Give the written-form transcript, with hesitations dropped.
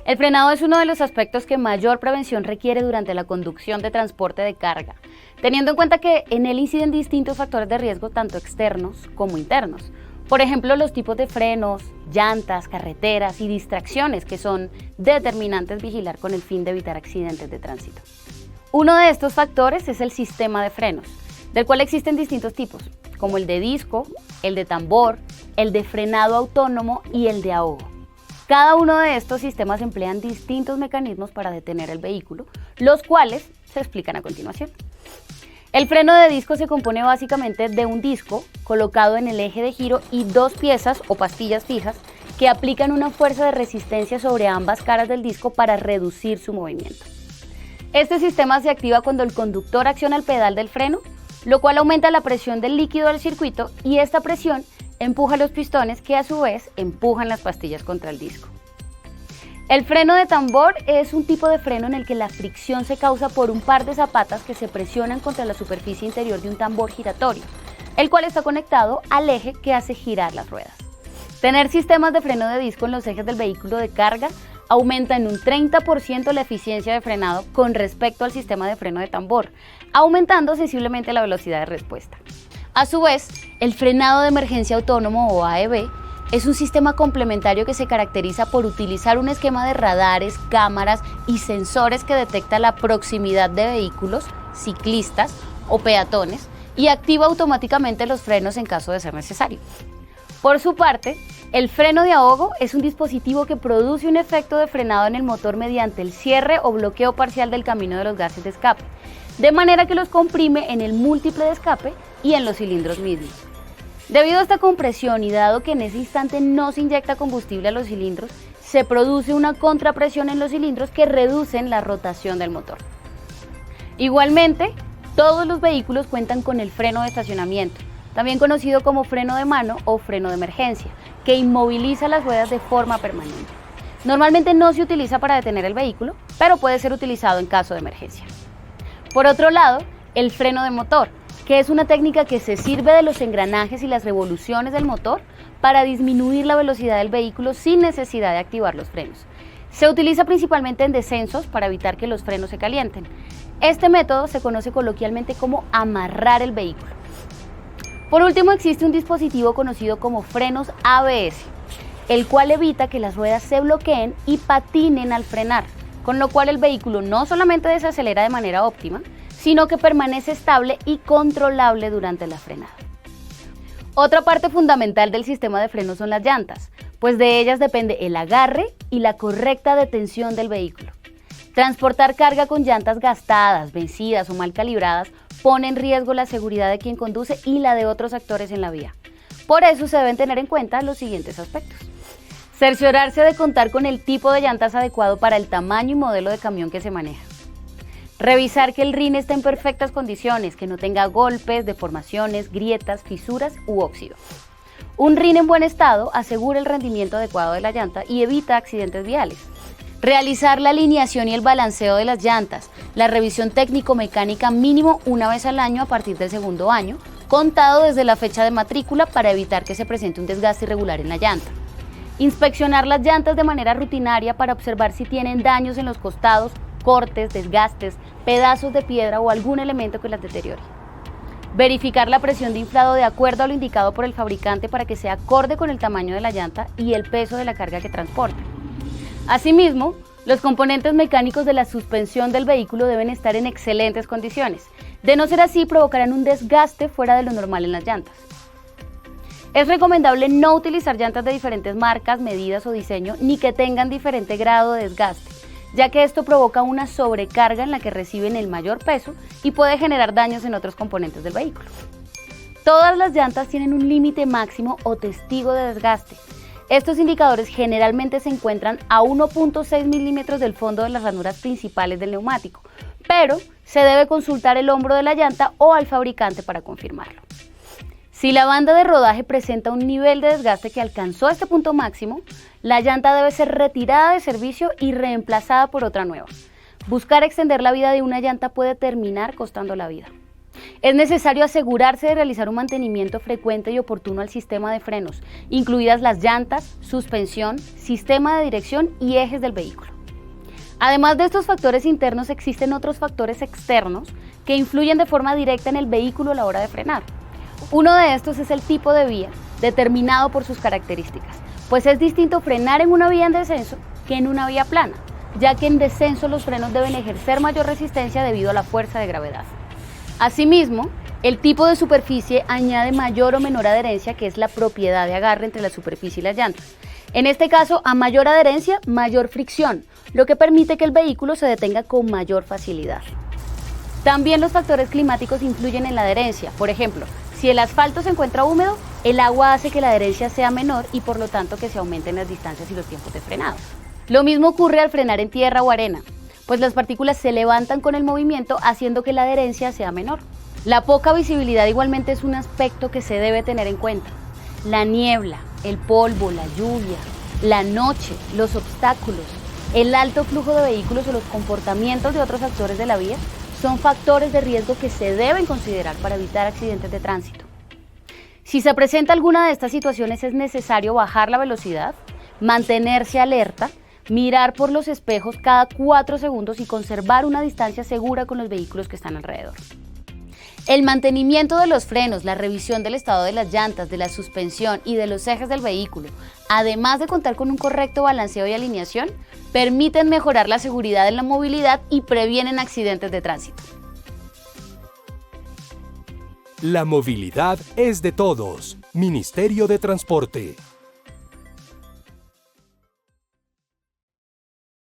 El frenado es uno de los aspectos que mayor prevención requiere durante la conducción de transporte de carga, teniendo en cuenta que en él inciden distintos factores de riesgo, tanto externos como internos. Por ejemplo, los tipos de frenos, llantas, carreteras y distracciones que son determinantes vigilar con el fin de evitar accidentes de tránsito. Uno de estos factores es el sistema de frenos, del cual existen distintos tipos, como el de disco, el de tambor, el de frenado autónomo y el de ahogo. Cada uno de estos sistemas emplean distintos mecanismos para detener el vehículo, los cuales se explican a continuación. El freno de disco se compone básicamente de un disco colocado en el eje de giro y dos piezas o pastillas fijas que aplican una fuerza de resistencia sobre ambas caras del disco para reducir su movimiento. Este sistema se activa cuando el conductor acciona el pedal del freno, lo cual aumenta la presión del líquido del circuito y esta presión empuja los pistones que a su vez empujan las pastillas contra el disco. El freno de tambor es un tipo de freno en el que la fricción se causa por un par de zapatas que se presionan contra la superficie interior de un tambor giratorio, el cual está conectado al eje que hace girar las ruedas. Tener sistemas de freno de disco en los ejes del vehículo de carga aumenta en un 30% la eficiencia de frenado con respecto al sistema de freno de tambor, aumentando sensiblemente la velocidad de respuesta. A su vez, el frenado de emergencia autónomo o AEB es un sistema complementario que se caracteriza por utilizar un esquema de radares, cámaras y sensores que detecta la proximidad de vehículos, ciclistas o peatones y activa automáticamente los frenos en caso de ser necesario. Por su parte, el freno de ahogo es un dispositivo que produce un efecto de frenado en el motor mediante el cierre o bloqueo parcial del camino de los gases de escape, de manera que los comprime en el múltiple de escape y en los cilindros mismos. Debido a esta compresión y dado que en ese instante no se inyecta combustible a los cilindros, se produce una contrapresión en los cilindros que reducen la rotación del motor. Igualmente, todos los vehículos cuentan con el freno de estacionamiento, también conocido como freno de mano o freno de emergencia, que inmoviliza las ruedas de forma permanente. Normalmente no se utiliza para detener el vehículo, pero puede ser utilizado en caso de emergencia. Por otro lado, el freno de motor, que es una técnica que se sirve de los engranajes y las revoluciones del motor para disminuir la velocidad del vehículo sin necesidad de activar los frenos. Se utiliza principalmente en descensos para evitar que los frenos se calienten. Este método se conoce coloquialmente como amarrar el vehículo. Por último, existe un dispositivo conocido como frenos ABS, el cual evita que las ruedas se bloqueen y patinen al frenar, con lo cual el vehículo no solamente desacelera de manera óptima, sino que permanece estable y controlable durante la frenada. Otra parte fundamental del sistema de frenos son las llantas, pues de ellas depende el agarre y la correcta detención del vehículo. Transportar carga con llantas gastadas, vencidas o mal calibradas pone en riesgo la seguridad de quien conduce y la de otros actores en la vía. Por eso se deben tener en cuenta los siguientes aspectos. Cerciorarse de contar con el tipo de llantas adecuado para el tamaño y modelo de camión que se maneja. Revisar que el rin esté en perfectas condiciones, que no tenga golpes, deformaciones, grietas, fisuras u óxido. Un rin en buen estado asegura el rendimiento adecuado de la llanta y evita accidentes viales. Realizar la alineación y el balanceo de las llantas, la revisión técnico-mecánica mínimo una vez al año a partir del segundo año, contado desde la fecha de matrícula para evitar que se presente un desgaste irregular en la llanta. Inspeccionar las llantas de manera rutinaria para observar si tienen daños en los costados, cortes, desgastes, pedazos de piedra o algún elemento que las deteriore. Verificar la presión de inflado de acuerdo a lo indicado por el fabricante para que sea acorde con el tamaño de la llanta y el peso de la carga que transporte. Asimismo, los componentes mecánicos de la suspensión del vehículo deben estar en excelentes condiciones. De no ser así, provocarán un desgaste fuera de lo normal en las llantas. Es recomendable no utilizar llantas de diferentes marcas, medidas o diseño, ni que tengan diferente grado de desgaste, ya que esto provoca una sobrecarga en la que reciben el mayor peso y puede generar daños en otros componentes del vehículo. Todas las llantas tienen un límite máximo o testigo de desgaste. Estos indicadores generalmente se encuentran a 1.6 milímetros del fondo de las ranuras principales del neumático, pero se debe consultar el hombro de la llanta o al fabricante para confirmarlo. Si la banda de rodaje presenta un nivel de desgaste que alcanzó este punto máximo, la llanta debe ser retirada de servicio y reemplazada por otra nueva. Buscar extender la vida de una llanta puede terminar costando la vida. Es necesario asegurarse de realizar un mantenimiento frecuente y oportuno al sistema de frenos, incluidas las llantas, suspensión, sistema de dirección y ejes del vehículo. Además de estos factores internos, existen otros factores externos que influyen de forma directa en el vehículo a la hora de frenar. Uno de estos es el tipo de vía, determinado por sus características, pues es distinto frenar en una vía en descenso que en una vía plana, ya que en descenso los frenos deben ejercer mayor resistencia debido a la fuerza de gravedad. Asimismo, el tipo de superficie añade mayor o menor adherencia, que es la propiedad de agarre entre la superficie y las llantas. En este caso, a mayor adherencia, mayor fricción, lo que permite que el vehículo se detenga con mayor facilidad. También los factores climáticos influyen en la adherencia. Por ejemplo, si el asfalto se encuentra húmedo, el agua hace que la adherencia sea menor y por lo tanto que se aumenten las distancias y los tiempos de frenado. Lo mismo ocurre al frenar en tierra o arena, pues las partículas se levantan con el movimiento haciendo que la adherencia sea menor. La poca visibilidad igualmente es un aspecto que se debe tener en cuenta. La niebla, el polvo, la lluvia, la noche, los obstáculos, el alto flujo de vehículos o los comportamientos de otros actores de la vía son factores de riesgo que se deben considerar para evitar accidentes de tránsito. Si se presenta alguna de estas situaciones, es necesario bajar la velocidad, mantenerse alerta, mirar por los espejos cada 4 segundos y conservar una distancia segura con los vehículos que están alrededor. El mantenimiento de los frenos, la revisión del estado de las llantas, de la suspensión y de los ejes del vehículo, además de contar con un correcto balanceo y alineación, permiten mejorar la seguridad en la movilidad y previenen accidentes de tránsito. La movilidad es de todos. Ministerio de Transporte.